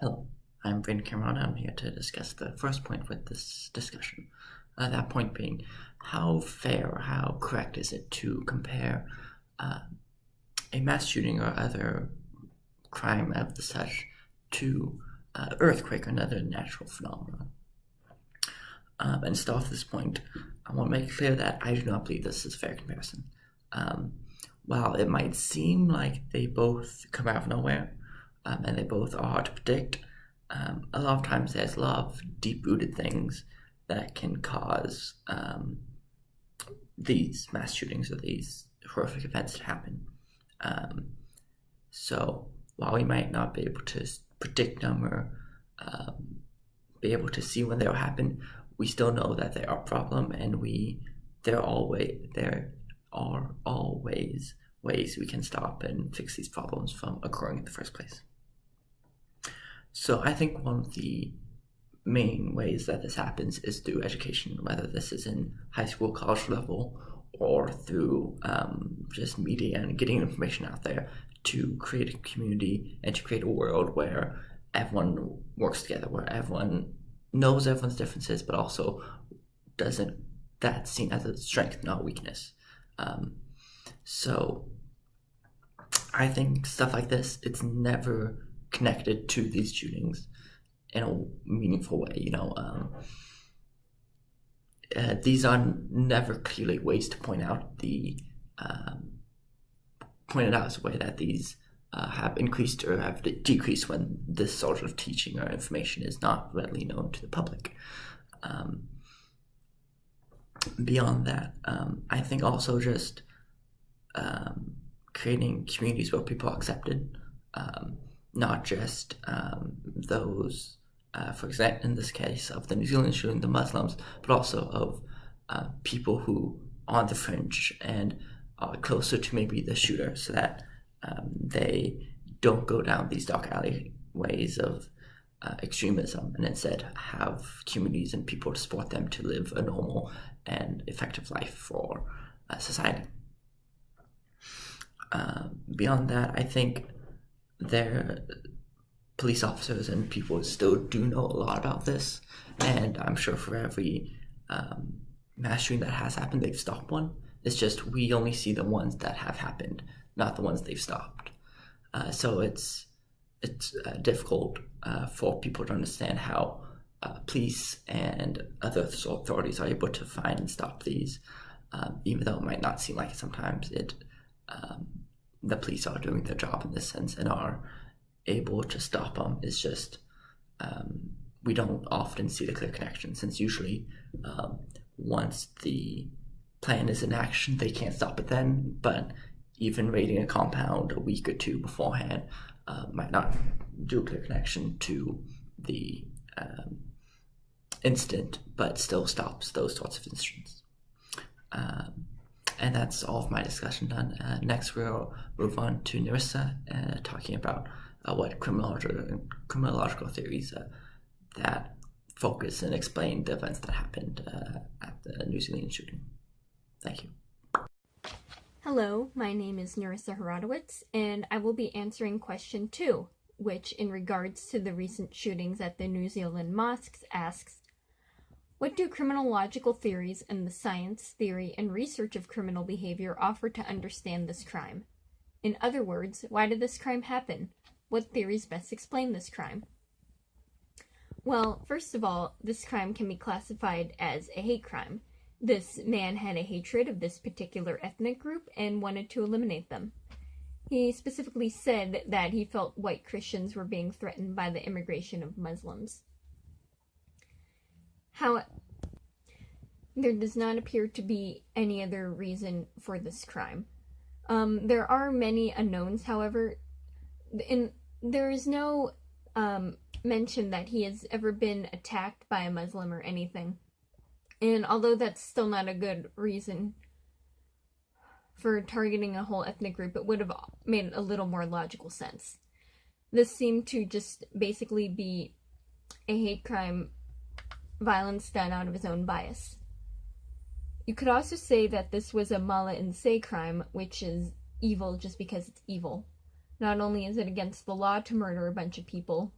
Hello, I'm Vin Cameron. I'm here to discuss the first point with this discussion. That point being, how fair or how correct is it to compare a mass shooting or other crime of the such to earthquake or another natural phenomenon? And to start off this point, I want to make clear that I do not believe this is a fair comparison. While it might seem like they both come out of nowhere, and they both are hard to predict, a lot of times there's a lot of deep-rooted things that can cause these mass shootings or these horrific events to happen. So while we might not be able to predict them or be able to see when they'll happen, we still know that they are a problem, and there are always ways we can stop and fix these problems from occurring in the first place. So I think one of the main ways that this happens is through education, whether this is in high school, college level, or through just media and getting information out there to create a community and to create a world where everyone works together, where everyone knows everyone's differences, but also that's seen as a strength, not a weakness. So I think stuff like this, it's never connected to these shootings in a meaningful way. These are never clearly ways to point out as a way that these have increased or have decreased when this sort of teaching or information is not readily known to the public. Beyond that, I think also just creating communities where people are accepted, not just those, for example, in this case of the New Zealand shooting, the Muslims, but also of people who are on the fringe and are closer to maybe the shooter, so that they don't go down these dark alleyways of extremism, and instead have communities and people to support them to live a normal and effective life for society. Beyond that, I think police officers and people still do know a lot about this, and I'm sure for every mass shooting that has happened, they've stopped one. It's just we only see the ones that have happened, not the ones they've stopped. So it's difficult for people to understand how police and other authorities are able to find and stop these, even though it might not seem like it sometimes. The police are doing their job in this sense and are able to stop them. It's just we don't often see the clear connection, since usually once the plan is in action, they can't stop it then, but even raiding a compound a week or two beforehand might not do a clear connection to the incident, but still stops those sorts of incidents. And that's all of my discussion done. Next, we'll move on to Narissa, talking about what criminological theories that focus and explain the events that happened at the New Zealand shooting. Thank you. Hello, my name is Narissa Herodowitz, and I will be answering question 2, which, in regards to the recent shootings at the New Zealand mosques, asks, what do criminological theories and the science, theory, and research of criminal behavior offer to understand this crime? In other words, why did this crime happen? What theories best explain this crime? Well, first of all, this crime can be classified as a hate crime. This man had a hatred of this particular ethnic group and wanted to eliminate them. He specifically said that he felt white Christians were being threatened by the immigration of Muslims. There does not appear to be any other reason for this crime. There are many unknowns, however, and there is no mention that he has ever been attacked by a Muslim or anything. And although that's still not a good reason for targeting a whole ethnic group, it would have made a little more logical sense. This seemed to just basically be a hate crime, violence done out of his own bias. You could also say that this was a mala in se crime, which is evil just because it's evil. Not only is it against the law to murder a bunch of people,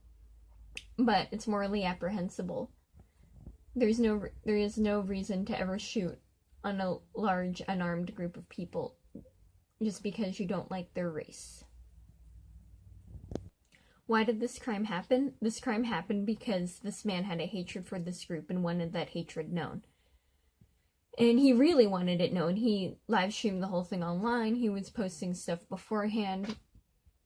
but it's morally apprehensible. There is no reason to ever shoot on a large unarmed group of people just because you don't like their race. Why did this crime happen? This crime happened because this man had a hatred for this group and wanted that hatred known. And he really wanted it known. He live streamed the whole thing online. He was posting stuff beforehand.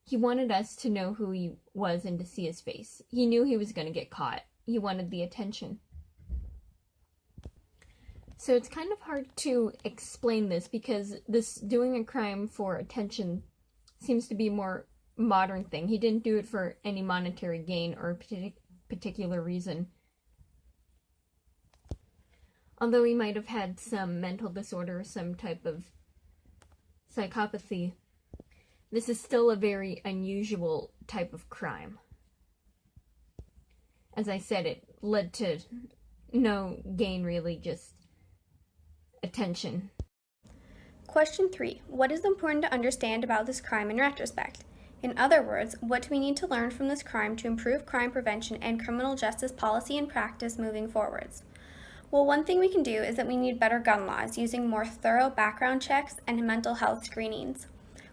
He wanted us to know who he was and to see his face. He knew he was going to get caught. He wanted the attention. So it's kind of hard to explain this because this doing a crime for attention seems to be a more modern thing. He didn't do it for any monetary gain or a particular reason. Although he might have had some mental disorder, some type of psychopathy, this is still a very unusual type of crime. As I said, it led to no gain really, just attention. Question 3. What is important to understand about this crime in retrospect? In other words, what do we need to learn from this crime to improve crime prevention and criminal justice policy and practice moving forwards? Well, one thing we can do is that we need better gun laws using more thorough background checks and mental health screenings.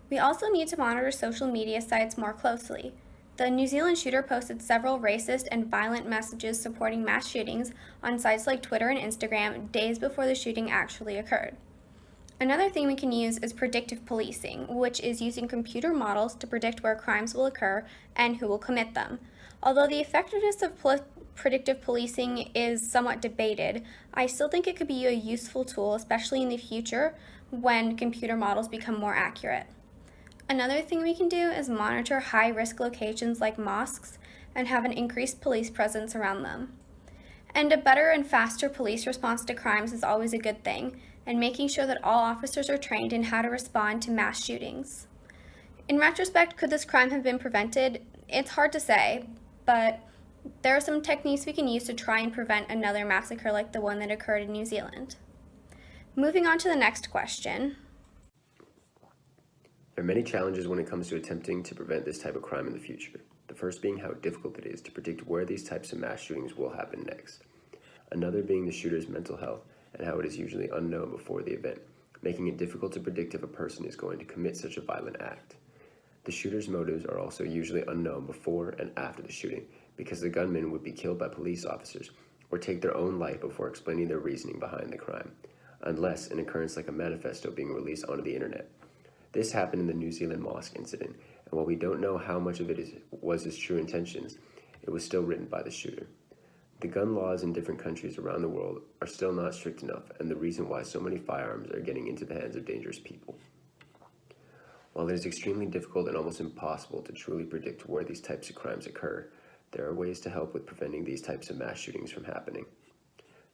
We also need to monitor social media sites more closely. The New Zealand shooter posted several racist and violent messages supporting mass shootings on sites like Twitter and Instagram days before the shooting actually occurred. Another thing we can use is predictive policing, which is using computer models to predict where crimes will occur and who will commit them. Although the effectiveness of predictive policing is somewhat debated, I still think it could be a useful tool, especially in the future when computer models become more accurate. Another thing we can do is monitor high-risk locations like mosques and have an increased police presence around them. And a better and faster police response to crimes is always a good thing, and making sure that all officers are trained in how to respond to mass shootings. In retrospect, could this crime have been prevented? It's hard to say, but there are some techniques we can use to try and prevent another massacre like the one that occurred in New Zealand. Moving on to the next question. There are many challenges when it comes to attempting to prevent this type of crime in the future. The first being how difficult it is to predict where these types of mass shootings will happen next. Another being the shooter's mental health and how it is usually unknown before the event, making it difficult to predict if a person is going to commit such a violent act. The shooter's motives are also usually unknown before and after the shooting, because the gunman would be killed by police officers or take their own life before explaining their reasoning behind the crime, unless an occurrence like a manifesto being released onto the internet. This happened in the New Zealand mosque incident, and while we don't know how much of it was his true intentions, it was still written by the shooter. The gun laws in different countries around the world are still not strict enough, and the reason why so many firearms are getting into the hands of dangerous people. While it is extremely difficult and almost impossible to truly predict where these types of crimes occur, there are ways to help with preventing these types of mass shootings from happening.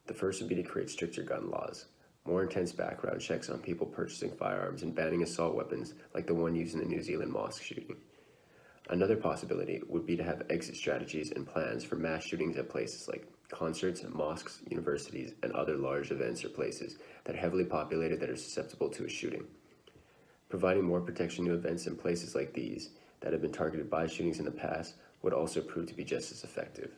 The first would be to create stricter gun laws, more intense background checks on people purchasing firearms, and banning assault weapons like the one used in the New Zealand mosque shooting. Another possibility would be to have exit strategies and plans for mass shootings at places like concerts, mosques, universities, and other large events or places that are heavily populated that are susceptible to a shooting. Providing more protection to events in places like these that have been targeted by shootings in the past would also prove to be just as effective.